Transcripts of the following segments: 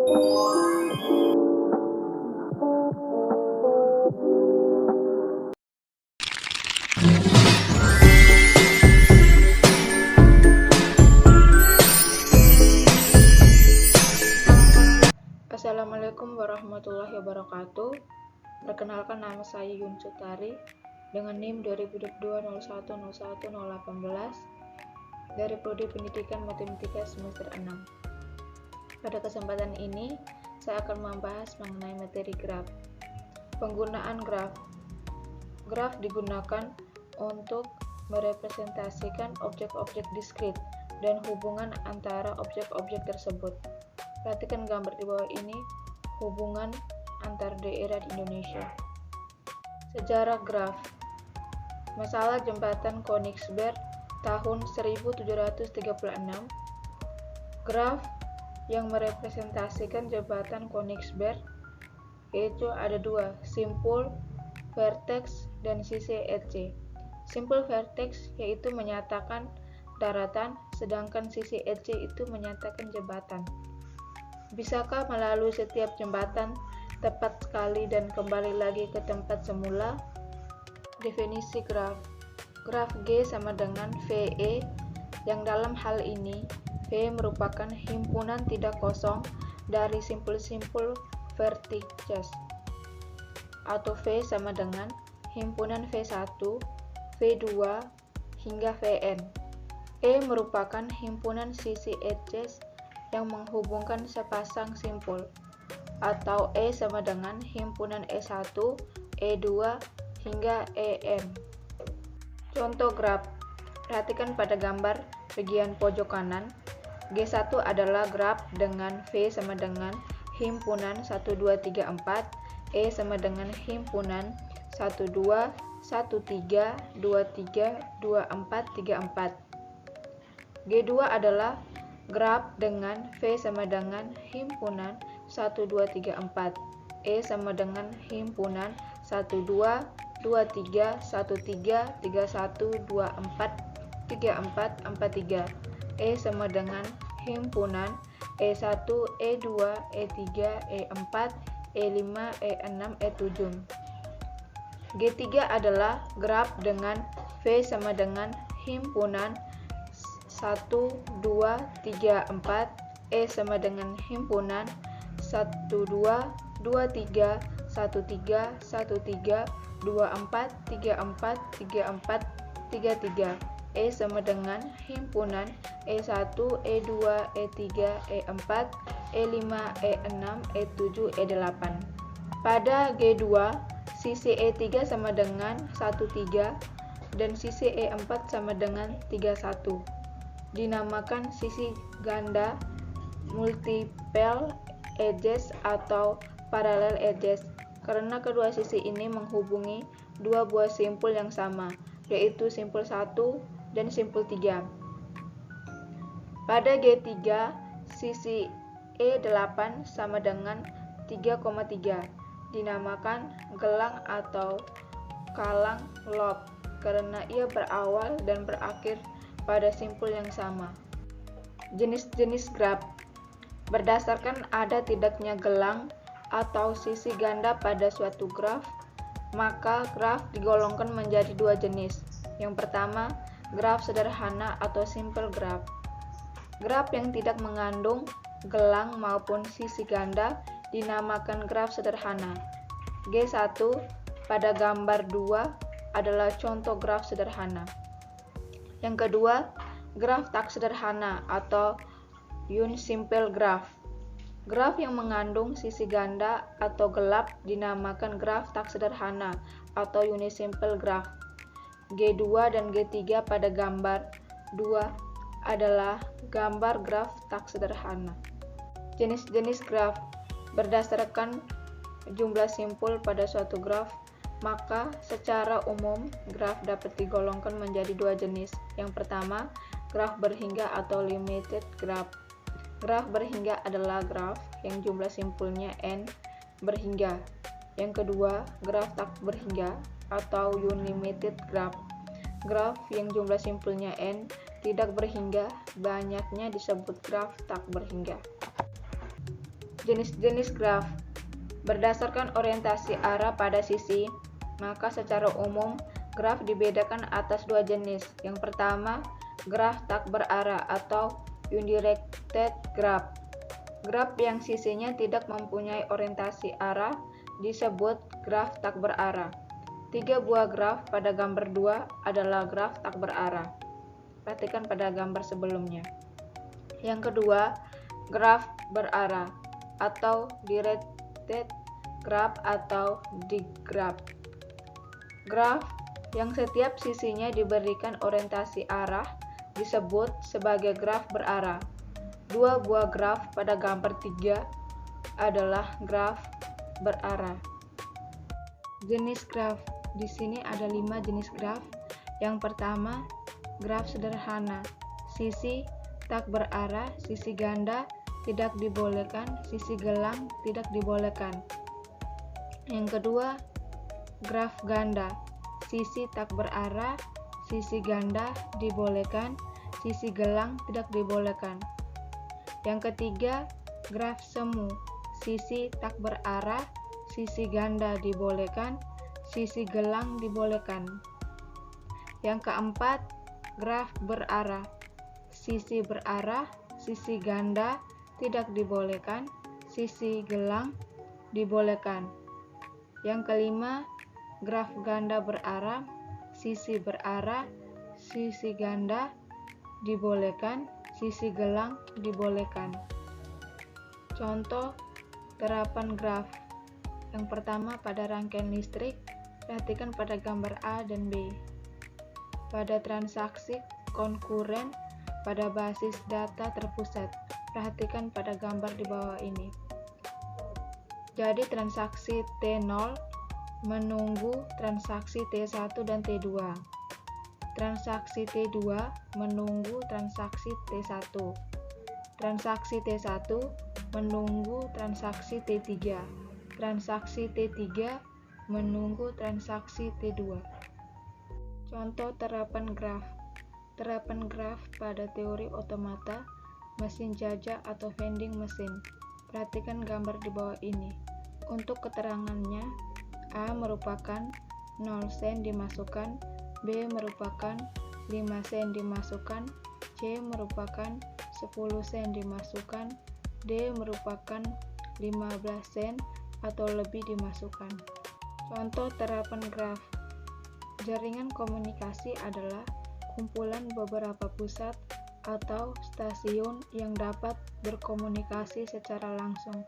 Assalamualaikum warahmatullahi wabarakatuh. Perkenalkan, nama saya Yun Sutari dengan NIM 2022010118 dari Prodi Pendidikan Matematika semester 6. Pada kesempatan ini, saya akan membahas mengenai materi graf. Penggunaan graf. Graf digunakan untuk merepresentasikan objek-objek diskrit dan hubungan antara objek-objek tersebut. Perhatikan gambar di bawah ini, hubungan antar daerah di Indonesia. Sejarah graf. Masalah jembatan Königsberg tahun 1736. Graf yang merepresentasikan jembatan Königsberg yaitu ada dua, simpul vertex dan sisi edge. Simpul vertex yaitu menyatakan daratan, sedangkan sisi edge itu menyatakan jembatan. Bisakah melalui setiap jembatan tepat sekali dan kembali lagi ke tempat semula? Definisi graf. Graf G sama dengan VE, yang dalam hal ini V merupakan himpunan tidak kosong dari simpul-simpul vertices, atau V sama dengan himpunan V1, V2 hingga Vn. E merupakan himpunan sisi edges yang menghubungkan sepasang simpul, atau E sama dengan himpunan E1, E2 hingga En. Contoh graf. Perhatikan pada gambar bagian pojok kanan. G1 adalah graf dengan V sama dengan himpunan 1, 2, 3, 4, E sama dengan himpunan 1, 2, 1, 3, 2, 3, 2, 4, 3, 4. G2 adalah graf dengan V sama dengan himpunan 1, 2, 3, 4, E sama dengan himpunan 1, 2, 2, 3, 1, 3, 3, 1, 2, 4, 3, 4, 4, 3. E sama dengan himpunan E1, E2, E3, E4, E5, E6, E7. G3 adalah graf dengan V sama dengan himpunan 1, 2, 3, 4, E sama dengan himpunan 1, 2, 2, 3, 1, 3, 1, 3, 2, 4, 3, 4, 3, 4, 3, 3. E sama dengan himpunan E1, E2, E3, E4, E5, E6, E7, E8. Pada G2, sisi E3 sama dengan 1, 3 dan sisi E4 sama dengan 3, 1. Dinamakan sisi ganda, multiple edges atau parallel edges karena kedua sisi ini menghubungi dua buah simpul yang sama, yaitu simpul 1 dan simpul 3. Pada G3, sisi E8 sama dengan 3,3. Dinamakan gelang atau kalang lob karena ia berawal dan berakhir pada simpul yang sama. Jenis-jenis graf. Berdasarkan ada tidaknya gelang atau sisi ganda pada suatu graf, maka graf digolongkan menjadi dua jenis. Yang pertama, graf sederhana atau simple graph. Graf yang tidak mengandung gelang maupun sisi ganda dinamakan graf sederhana. G1 pada gambar 2 adalah contoh graf sederhana. Yang kedua, graf tak sederhana atau unsimple graph. Graf yang mengandung sisi ganda atau gelap dinamakan graf tak sederhana atau unisimple graph. G2 dan G3 pada gambar 2 adalah gambar graf tak sederhana. Jenis-jenis graf. Berdasarkan jumlah simpul pada suatu graf, maka secara umum graf dapat digolongkan menjadi dua jenis. Yang pertama, graf berhingga atau limited graph. Graf berhingga adalah graf yang jumlah simpulnya n berhingga. Yang kedua, graf tak berhingga atau unlimited graph. Graf yang jumlah simpulnya n tidak berhingga, banyaknya disebut graf tak berhingga. Jenis-jenis graf. Berdasarkan orientasi arah pada sisi, maka secara umum graf dibedakan atas dua jenis. Yang pertama, graf tak berarah atau undirected graph. Graf yang sisinya tidak mempunyai orientasi arah disebut graf tak berarah. 3 buah graf pada gambar 2 adalah graf tak berarah. Perhatikan pada gambar sebelumnya. Yang kedua, graf berarah atau directed graph atau digraph. Graf yang setiap sisinya diberikan orientasi arah disebut sebagai graf berarah. 2 buah graf pada gambar 3 adalah graf berarah. Jenis graf. Di sini ada 5 jenis graf. Yang pertama, graf sederhana. Sisi tak berarah, sisi ganda tidak dibolehkan, sisi gelang tidak dibolehkan. Yang kedua, graf ganda. Sisi tak berarah, sisi ganda dibolehkan, sisi gelang tidak dibolehkan. Yang ketiga, graf semu. Sisi tak berarah, sisi ganda dibolehkan, sisi gelang dibolehkan. Yang keempat, graf berarah. Sisi berarah, sisi ganda tidak dibolehkan, sisi gelang dibolehkan. Yang kelima, graf ganda berarah. Sisi berarah, sisi ganda dibolehkan, sisi gelang dibolehkan. Contoh terapan graf. Yang pertama, pada rangkaian listrik, perhatikan pada gambar A dan B. Pada transaksi konkuren pada basis data terpusat, perhatikan pada gambar di bawah ini. Jadi transaksi T0 menunggu transaksi T1 dan T2. Transaksi T2 menunggu transaksi T1. Transaksi T1 menunggu transaksi T3. Transaksi T3 menunggu transaksi T2. Contoh terapan graf. Terapan graf pada teori otomata, mesin jajak atau vending machine. Perhatikan gambar di bawah ini. Untuk keterangannya, A merupakan 0 sen dimasukkan, B merupakan 5 sen dimasukkan, C merupakan 10 sen dimasukkan, D merupakan 15 sen atau lebih dimasukkan. Contoh terapan graf. Jaringan komunikasi adalah kumpulan beberapa pusat atau stasiun yang dapat berkomunikasi secara langsung.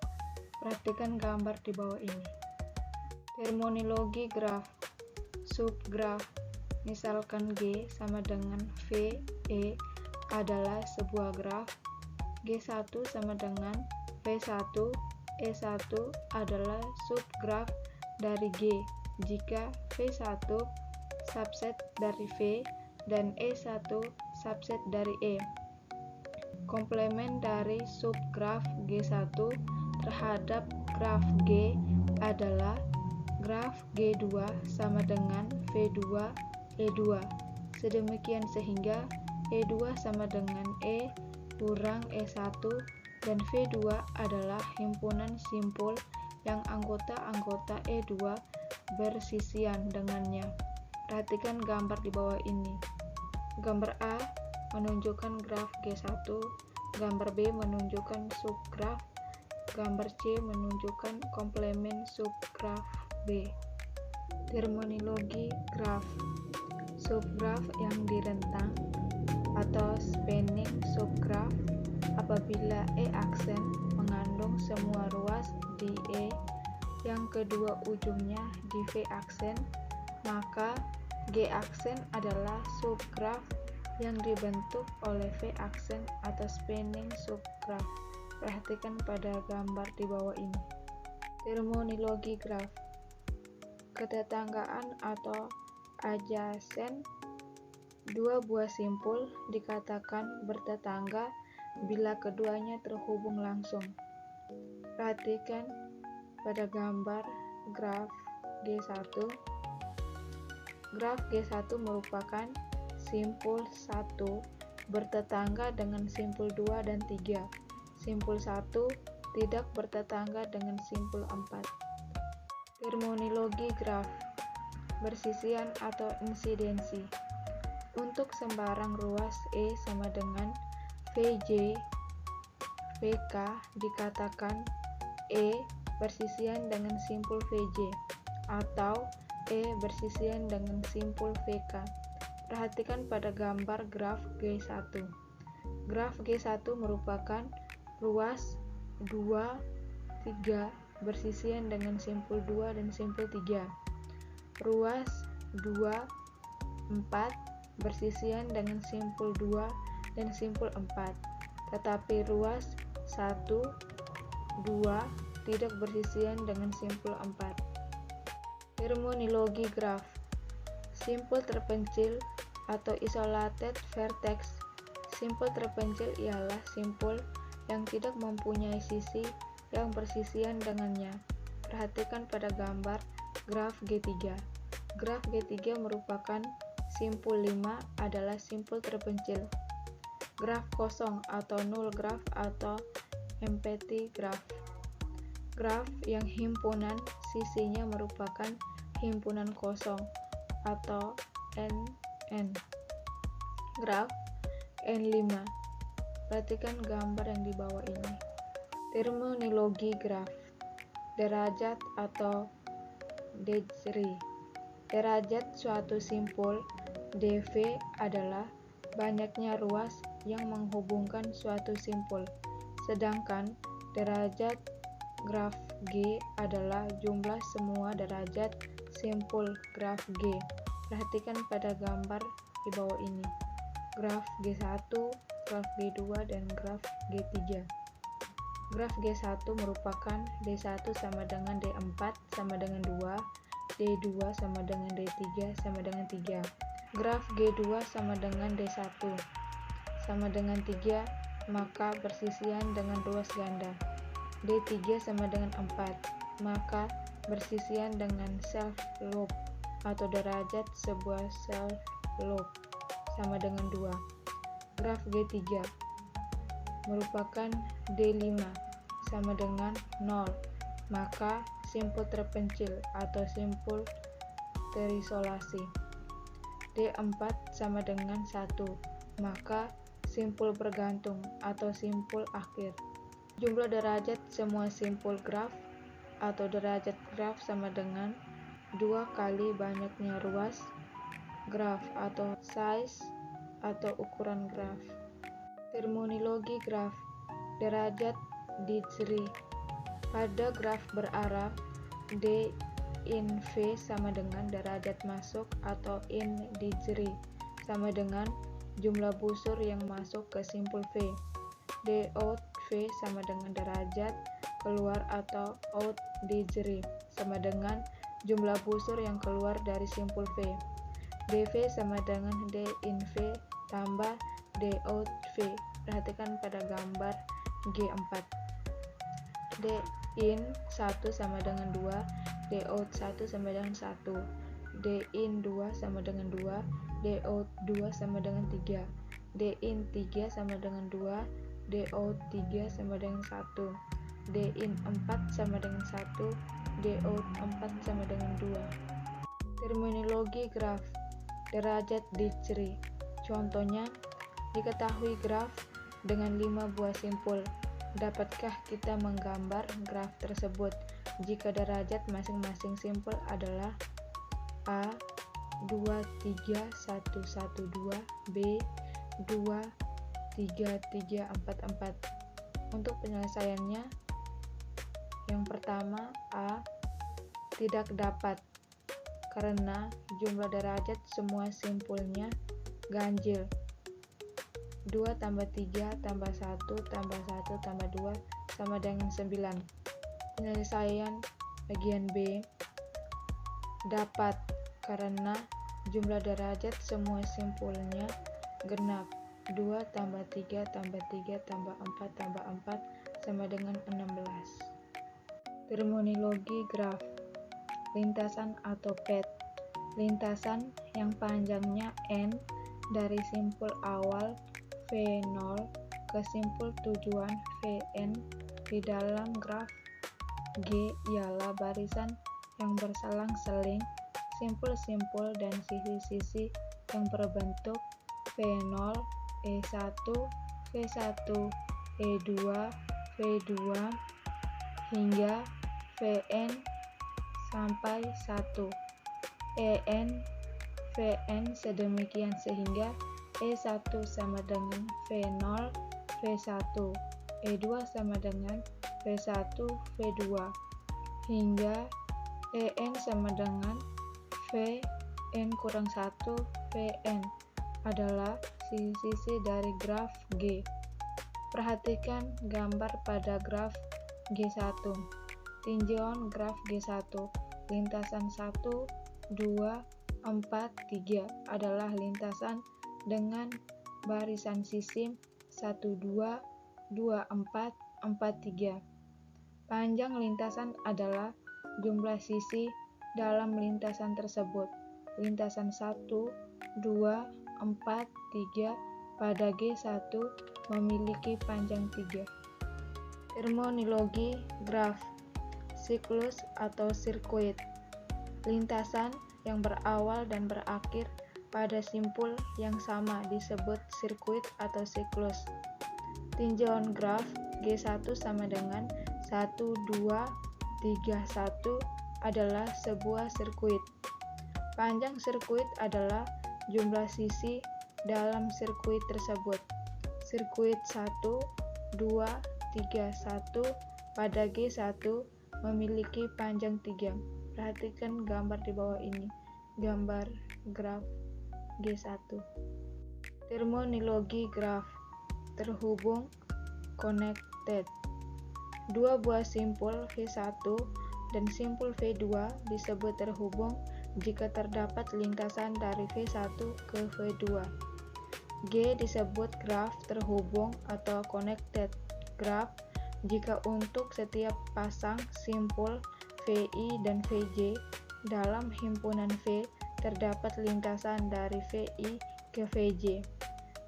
Perhatikan gambar di bawah ini. Terminologi graf. Subgraf. Misalkan G sama dengan VE adalah sebuah graf. G1 sama dengan V1. E1 adalah subgraf dari G jika V1 subset dari V dan E1 subset dari E. Komplemen dari subgraf G1 terhadap graf G adalah graf G2 sama dengan V2 E2. Sedemikian sehingga E2 sama dengan E kurang E1 dan V2 adalah himpunan simpul yang anggota-anggota E2 bersisian dengannya. Perhatikan gambar di bawah ini. Gambar A menunjukkan graf G1, gambar B menunjukkan subgraf, gambar C menunjukkan komplemen subgraf B. Terminologi graf. Subgraf yang direntang atau spanning subgraf apabila E aksen mengandung semua ruas di E yang kedua ujungnya di V aksen, maka G aksen adalah subgraf yang dibentuk oleh V aksen atau spanning subgraf. Perhatikan pada gambar di bawah ini. Terminologi graf. Ketetanggaan atau adjacent. Dua buah simpul dikatakan bertetangga bila keduanya terhubung langsung. Perhatikan pada gambar graf G1. Graf G1 merupakan simpul 1 bertetangga dengan simpul 2 dan 3. Simpul 1 tidak bertetangga dengan simpul 4. Terminologi graf, bersisian atau insidensi. Untuk sembarang ruas E sama dengan VJ, VK dikatakan E bersisian dengan simpul VJ atau E bersisian dengan simpul VK. Perhatikan pada gambar graf G1. Graf G1 merupakan ruas 2, 3 bersisian dengan simpul 2 dan simpul 3. Ruas 2, 4 bersisian dengan simpul 2 dan simpul 4. Tetapi ruas 1, 2 tidak bersisian dengan simpul 4. Terminologi graf. Simpul terpencil atau isolated vertex. Simpul terpencil ialah simpul yang tidak mempunyai sisi yang bersisian dengannya. Perhatikan pada gambar graf G3. Graf G3 merupakan simpul 5 adalah simpul terpencil. Graf kosong atau null graf atau empty graf. Graf yang himpunan sisinya merupakan himpunan kosong atau NN. Graf N5. Perhatikan gambar yang di bawah ini. Terminologi graf. Derajat atau degree. Derajat suatu simpul dV adalah banyaknya ruas yang menghubungkan suatu simpul, sedangkan derajat graf G adalah jumlah semua derajat simpul graf G. Perhatikan pada gambar di bawah ini. Graf G1, graf G2, dan graf G3. Graf G1 merupakan D1 sama dengan D4 sama dengan 2, D2 sama dengan D3 sama dengan 3. Graf G2 sama dengan D1 sama dengan 3, maka bersisian dengan ruas ganda. D3 sama dengan 4, maka bersisian dengan self loop atau derajat sebuah self loop sama dengan 2. Graf G3 merupakan D5 sama dengan 0, maka simpul terpencil atau simpul terisolasi. D4 sama dengan 1, maka simpul bergantung atau simpul akhir. Jumlah derajat semua simpul graf atau derajat graf sama dengan 2 kali banyaknya ruas graf atau size atau ukuran graf. Terminologi graf. Derajat degree. Pada graf berarah, D in V sama dengan derajat masuk atau in degree sama dengan jumlah busur yang masuk ke simpul V. D out V sama dengan derajat keluar atau out degree sama dengan jumlah busur yang keluar dari simpul V. dV sama dengan D in V tambah D out V. Perhatikan pada gambar G4. D in 1 sama dengan 2, D out 1 sama dengan 1, D in 2 sama dengan 2, D out 2 sama dengan 3, D in 3 sama dengan 2, D out 3 sama dengan 1, D in 4 sama dengan 1, D out 4 sama dengan 2. Terminologi graf. Derajat degree. Contohnya, diketahui graf dengan 5 buah simpul. Dapatkah kita menggambar graf tersebut jika derajat masing-masing simpul adalah A 2, 3, 1, 1, 2, B 2, 3, 3, 4, 4. Untuk penyelesaiannya, yang pertama A tidak dapat karena jumlah derajat semua simpulnya ganjil. 2 tambah 3 tambah 1 tambah 1 tambah 2 sama dengan 9. Penyelesaian bagian B dapat karena jumlah derajat semua simpulnya genap. 2 tambah 3 tambah 3 tambah 4 tambah 4 sama dengan 16. Terminologi graf. Lintasan atau path. Lintasan yang panjangnya N dari simpul awal V0 ke simpul tujuan Vn di dalam graf G ialah barisan yang berselang-seling, simpul-simpul dan sisi-sisi yang berbentuk V0, E1, V1, E2, V2 hingga Vn sampai 1, En, Vn sedemikian sehingga E1 sama dengan V0, V1, E2 sama dengan V1, V2 hingga En sama dengan Vn kurang 1, Vn adalah sisi-sisi dari graf G. Perhatikan gambar pada graf G1. Tinjauan graf G1. Lintasan 1, 2, 4, 3 adalah lintasan dengan barisan sisi 1, 2, 2, 4, 4, 3. Panjang lintasan adalah jumlah sisi dalam lintasan tersebut. Lintasan 1, 2, 4, 3 pada G1 memiliki panjang 3. Terminologi graf. Siklus atau sirkuit. Lintasan yang berawal dan berakhir pada simpul yang sama disebut sirkuit atau siklus. Tinjauan graf G1 sama dengan 1, 2, 3, 1 adalah sebuah sirkuit. Panjang sirkuit adalah jumlah sisi dalam sirkuit tersebut. Sirkuit 1, 2, 3, 1 pada G1 memiliki panjang 3. Perhatikan gambar di bawah ini, gambar graf G1. Terminologi graf. Terhubung, connected. Dua buah simpul V1 dan simpul V2 disebut terhubung jika terdapat lintasan dari V1 ke V2. G disebut graf terhubung atau connected graf jika untuk setiap pasang simpul VI dan VJ dalam himpunan V terdapat lintasan dari VI ke VJ.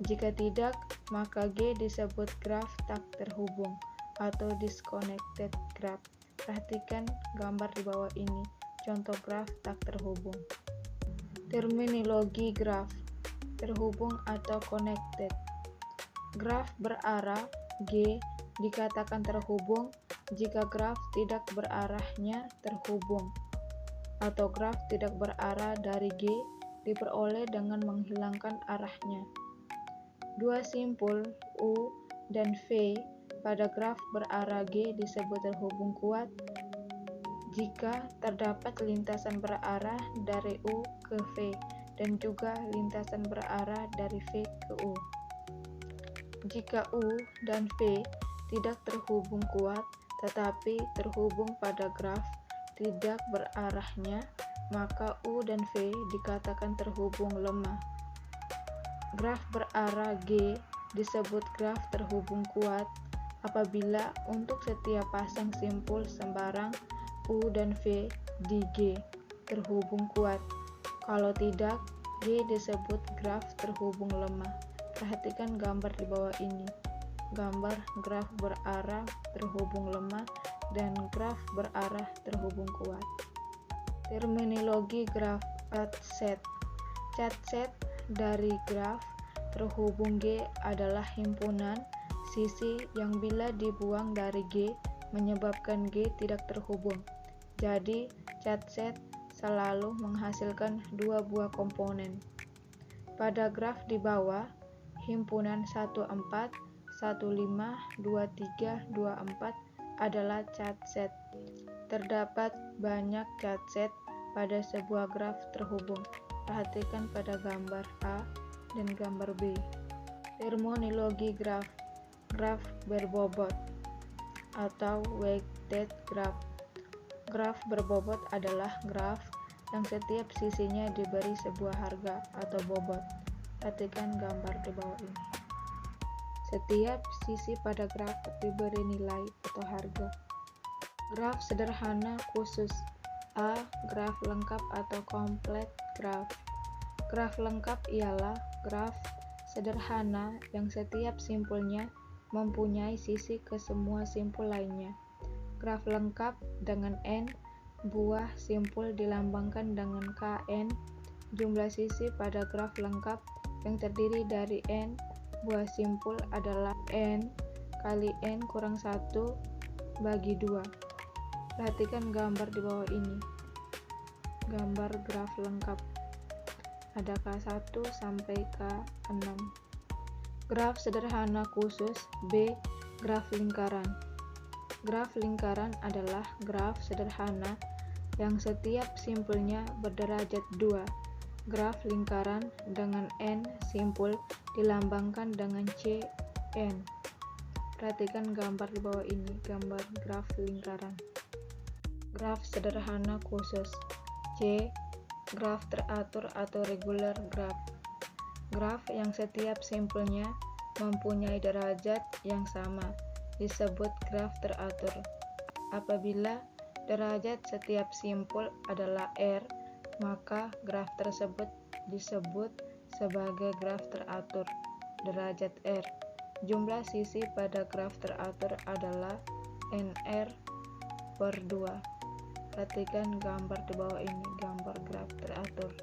Jika tidak, maka G disebut graf tak terhubung atau disconnected graph. Perhatikan gambar di bawah ini, contoh graf tak terhubung. Terminologi graf. Terhubung atau connected. Graf berarah G dikatakan terhubung jika graf tidak berarahnya terhubung, atau graf tidak berarah dari G diperoleh dengan menghilangkan arahnya. Dua simpul U dan V pada graf berarah G disebut terhubung kuat jika terdapat lintasan berarah dari U ke V dan juga lintasan berarah dari V ke U. Jika U dan V tidak terhubung kuat tetapi terhubung pada graf tidak berarahnya, maka U dan V dikatakan terhubung lemah. Graf berarah G disebut graf terhubung kuat apabila untuk setiap pasang simpul sembarang U dan V di G terhubung kuat. Kalau tidak, G disebut graf terhubung lemah. Perhatikan gambar di bawah ini, gambar graf berarah terhubung lemah dan graf berarah terhubung kuat. Terminologi graf. Cat set dari graf terhubung G adalah himpunan sisi yang bila dibuang dari G menyebabkan G tidak terhubung. Jadi, cat set selalu menghasilkan dua buah komponen. Pada graf di bawah, himpunan 14, 15, 23, 24 adalah cat set. Terdapat banyak cat set pada sebuah graf terhubung. Perhatikan pada gambar A dan gambar B. Terminologi graf. Graf berbobot atau weighted graph. Graf berbobot adalah graf yang setiap sisinya diberi sebuah harga atau bobot. Perhatikan gambar di bawah ini. Setiap sisi pada graf diberi nilai atau harga. Graf sederhana khusus. A. Graf lengkap atau komplit graf. Graf lengkap ialah graf sederhana yang setiap simpulnya mempunyai sisi ke semua simpul lainnya. Graf lengkap dengan N buah simpul dilambangkan dengan Kn. Jumlah sisi pada graf lengkap yang terdiri dari N buah simpul adalah N kali N kurang 1 bagi 2. Perhatikan gambar di bawah ini. Gambar graf lengkap. Ada K1 sampai K6. Graf sederhana khusus B. Graf lingkaran. Graf lingkaran adalah graf sederhana yang setiap simpulnya berderajat 2. Graf lingkaran dengan N simpul dilambangkan dengan Cn. Perhatikan gambar di bawah ini, gambar graf lingkaran. Graf sederhana khusus C. Graf teratur atau regular graph. Graf yang setiap simpulnya mempunyai derajat yang sama disebut graf teratur. Apabila derajat setiap simpul adalah R, maka graf tersebut disebut sebagai graf teratur derajat R. Jumlah sisi pada graf teratur adalah NR/2. Perhatikan gambar di bawah ini, gambar graf teratur.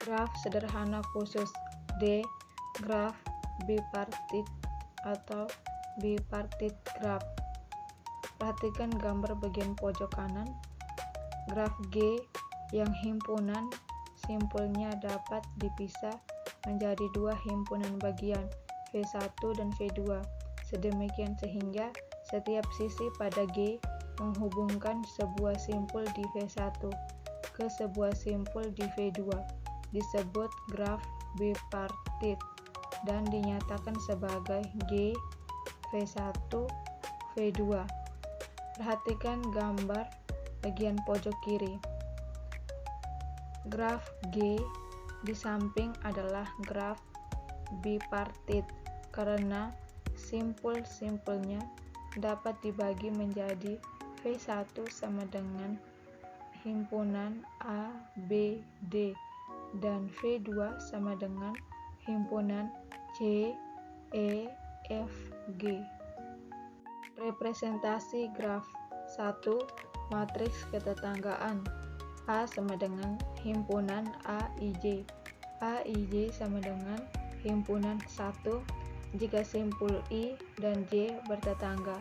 Graf sederhana khusus D. Graf bipartit atau bipartit graph. Perhatikan gambar bagian pojok kanan. Graf G yang himpunan simpulnya dapat dipisah menjadi dua himpunan bagian V1 dan V2. Sedemikian sehingga setiap sisi pada G menghubungkan sebuah simpul di V1 ke sebuah simpul di V2. Disebut graf bipartit dan dinyatakan sebagai G V1 V2. Perhatikan gambar bagian pojok kiri. Graf G di samping adalah graf bipartit karena simpul-simpulnya dapat dibagi menjadi V1 sama dengan himpunan A, B, D dan V2 sama dengan himpunan C, E, F, G. Representasi graf 1. Matriks ketetanggaan A sama dengan himpunan AIJ. AIJ sama dengan himpunan 1 jika simpul I dan J bertetangga.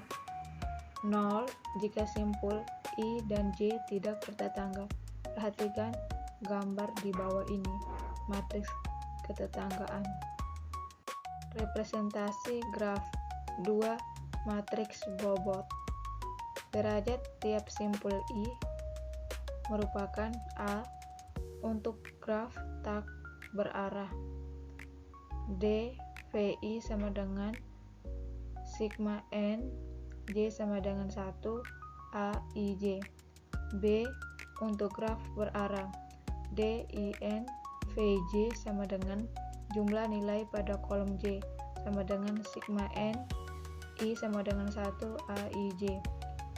0 jika simpul I dan J tidak bertetangga. Perhatikan gambar di bawah ini, matriks ketetanggaan. Representasi graf 2. Matriks bobot. Derajat tiap simpul I merupakan A untuk graf tak berarah. D VI sama dengan sigma N, J sama dengan 1 AIJ. B untuk graf berarah. D IN VJ sama dengan jumlah nilai pada kolom J sama dengan sigma N I sama dengan 1 AIJ.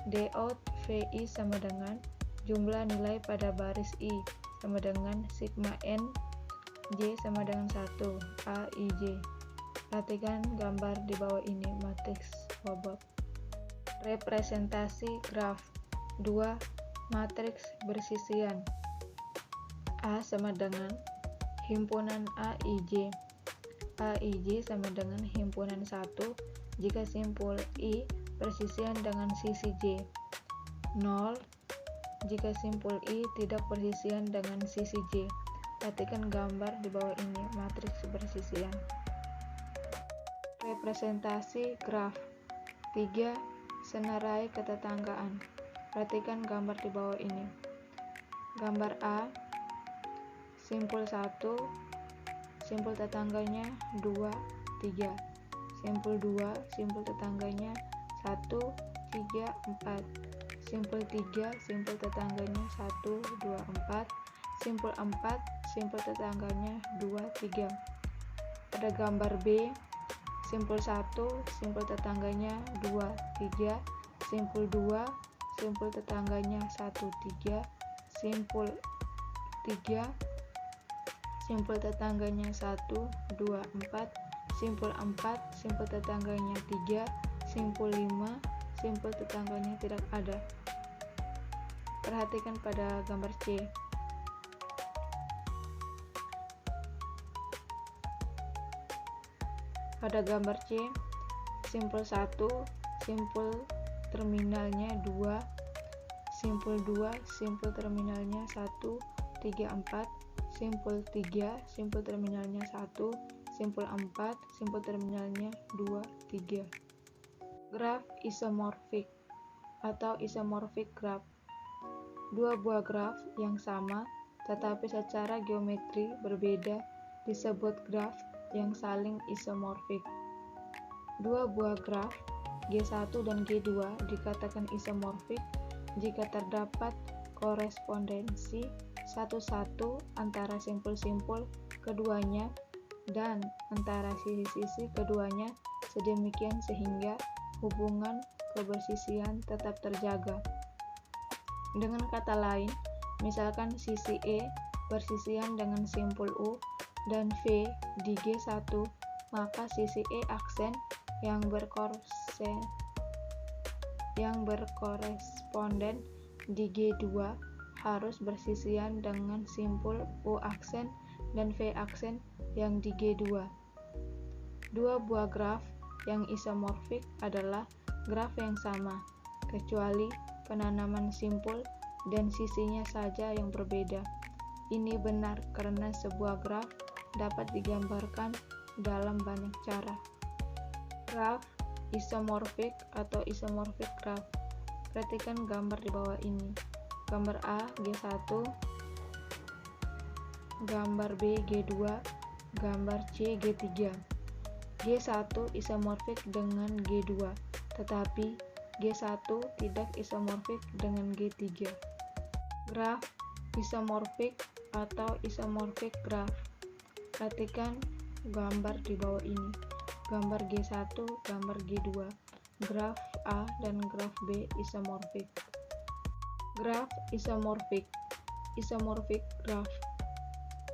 D out VI sama dengan jumlah nilai pada baris I sama dengan sigma N J sama dengan 1 AIJ. Perhatikan gambar di bawah ini, matriks bobot. Representasi graf 2. Matriks bersisian. A sama dengan himpunan AIJ. AIJ sama dengan himpunan 1 jika simpul I bersisian dengan sisi J. 0 jika simpul I tidak bersisian dengan sisi J. Perhatikan gambar di bawah ini, matriks bersisian. Representasi graf 3. Senarai ketetanggaan. Perhatikan gambar di bawah ini. Gambar A, simpul 1, simpul tetangganya 2, 3. Simpul 2, simpul tetangganya 1, 3, 4. Simpul 3, simpul tetangganya 1, 2, 4. Simpul 4, simpul tetangganya 2, 3. Pada gambar B, simpul 1, simpul tetangganya 2, 3. Simpul 2, simpul tetangganya 1, 3. Simpul 3, simpul tetangganya 1, 2, 4. simpul 4, simpul tetangganya 3, simpul 5, simpul tetangganya tidak ada. Perhatikan pada gambar C. Pada gambar C, simpul 1, simpul terminalnya 2, simpul 2, simpul terminalnya 1, 3, 4, simpul 3, simpul terminalnya 1, simpul 4, simpul terminalnya 2, 3. Graf isomorfik atau isomorfik graf. Dua buah graf yang sama tetapi secara geometri berbeda disebut graf yang saling isomorfik. Dua buah graf G1 dan G2 dikatakan isomorfik jika terdapat korespondensi satu-satu antara simpul-simpul keduanya dan antara sisi-sisi keduanya sedemikian sehingga hubungan kebersisian tetap terjaga. Dengan kata lain, misalkan sisi E bersisian dengan simpul U dan V di G1, maka sisi E aksen yang berkoresponden di G2 harus bersisian dengan simpul U aksen dan V aksen yang di G2. Dua buah graf yang isomorfik adalah graf yang sama, kecuali penanaman simpul dan sisinya saja yang berbeda. Ini benar karena sebuah graf dapat digambarkan dalam banyak cara. Graf isomorfik atau isomorfik graf. Perhatikan gambar di bawah ini. Gambar A G1, gambar B G2, gambar C G3. G1 isomorfik dengan G2, tetapi G1 tidak isomorfik dengan G3. Graf isomorfik atau isomorfik graf. Perhatikan gambar di bawah ini. Gambar G1, gambar G2. Graf A dan graf B isomorfik. Graf isomorfik. Isomorfik graf.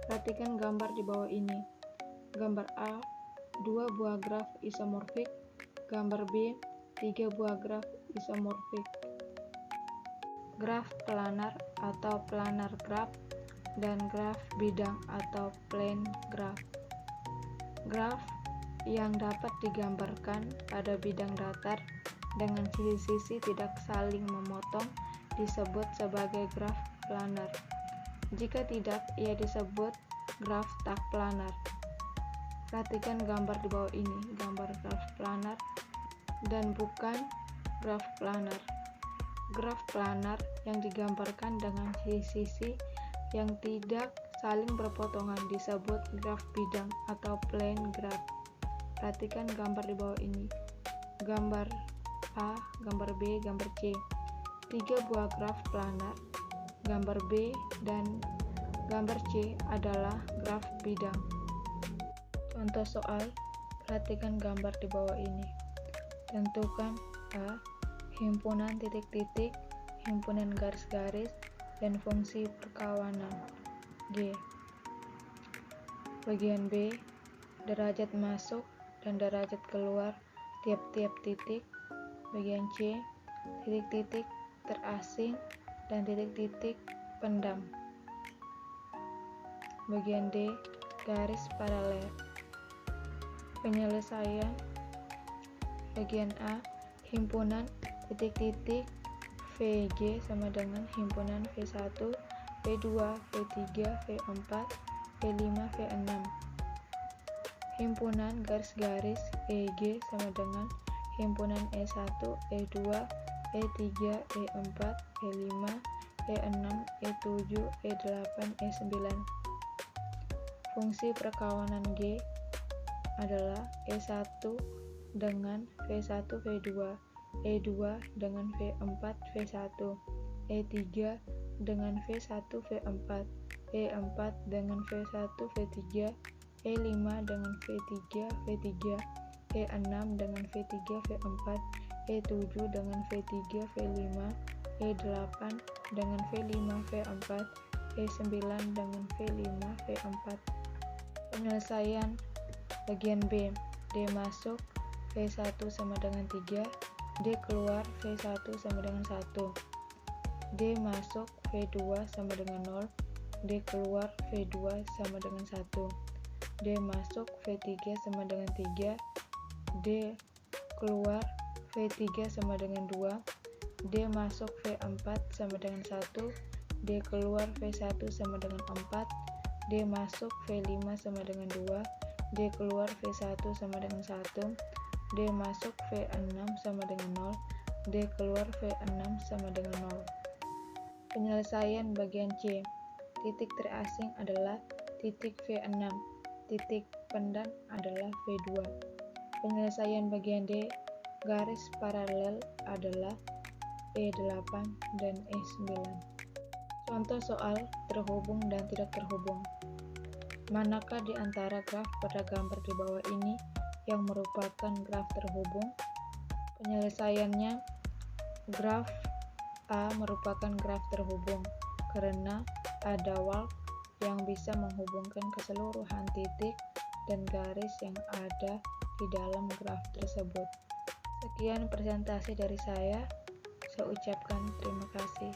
Perhatikan gambar di bawah ini. Gambar A, 2 buah graf isomorfik. Gambar B, 3 buah graf isomorfik. Graf planar atau planar graf dan graf bidang atau plane graf. Graf yang dapat digambarkan pada bidang datar dengan sisi-sisi tidak saling memotong disebut sebagai graf planar. Jika tidak, ia disebut graf tak planar. Perhatikan gambar di bawah ini, gambar graf planar dan bukan graf planar. Graf planar yang digambarkan dengan sisi-sisi yang tidak saling berpotongan disebut graf bidang atau plane graf. Perhatikan gambar di bawah ini. Gambar A, gambar B, gambar C. 3 buah graf planar. Gambar B dan gambar C adalah graf bidang. Contoh soal, perhatikan gambar di bawah ini. Tentukan A, himpunan titik-titik, himpunan garis-garis, dan fungsi perkawanan. G. Bagian B, derajat masuk dan derajat keluar tiap-tiap titik. Bagian C, titik-titik terasing dan titik-titik pendam. Bagian D, garis paralel. Penyelesaian. Bagian A, himpunan titik-titik VG sama dengan himpunan V1, V2, V3, V4, V5, V6. Himpunan garis-garis EG sama dengan himpunan E1, E2, E3, E4, E5, E6, E7, E8, E9. Fungsi perkawanan G adalah E1 dengan V1, V2, E2 dengan V4, V1, E3 dengan V1, V4, E4 dengan V1, V3, E5 dengan V3, V3, E6 dengan V3, V4, E7 dengan V3, V5, E8 dengan V5, V4, E9 dengan V5, V4. Penyelesaian. Bagian B, D masuk V1 sama dengan 3, D keluar V1 sama dengan 1, D masuk V2 sama dengan 0, D keluar V2 sama dengan 1, D masuk V3 sama dengan 3, D keluar V3 sama dengan 2, D masuk V4 sama dengan 1, D keluar V1 sama dengan 4, D masuk V5 sama dengan 2, D keluar V1 sama dengan 1, D masuk V6 sama dengan 0, D keluar V6 sama dengan 0. Penyelesaian bagian C. Titik terasing adalah titik V6, titik pendan adalah V2. Penyelesaian bagian D. Garis paralel adalah E8 dan E9. Contoh soal terhubung dan tidak terhubung. Manakah di antara graf pada gambar di bawah ini yang merupakan graf terhubung? Penyelesaiannya, graf A merupakan graf terhubung karena ada walk yang bisa menghubungkan keseluruhan titik dan garis yang ada di dalam graf tersebut. Sekian presentasi dari saya ucapkan terima kasih.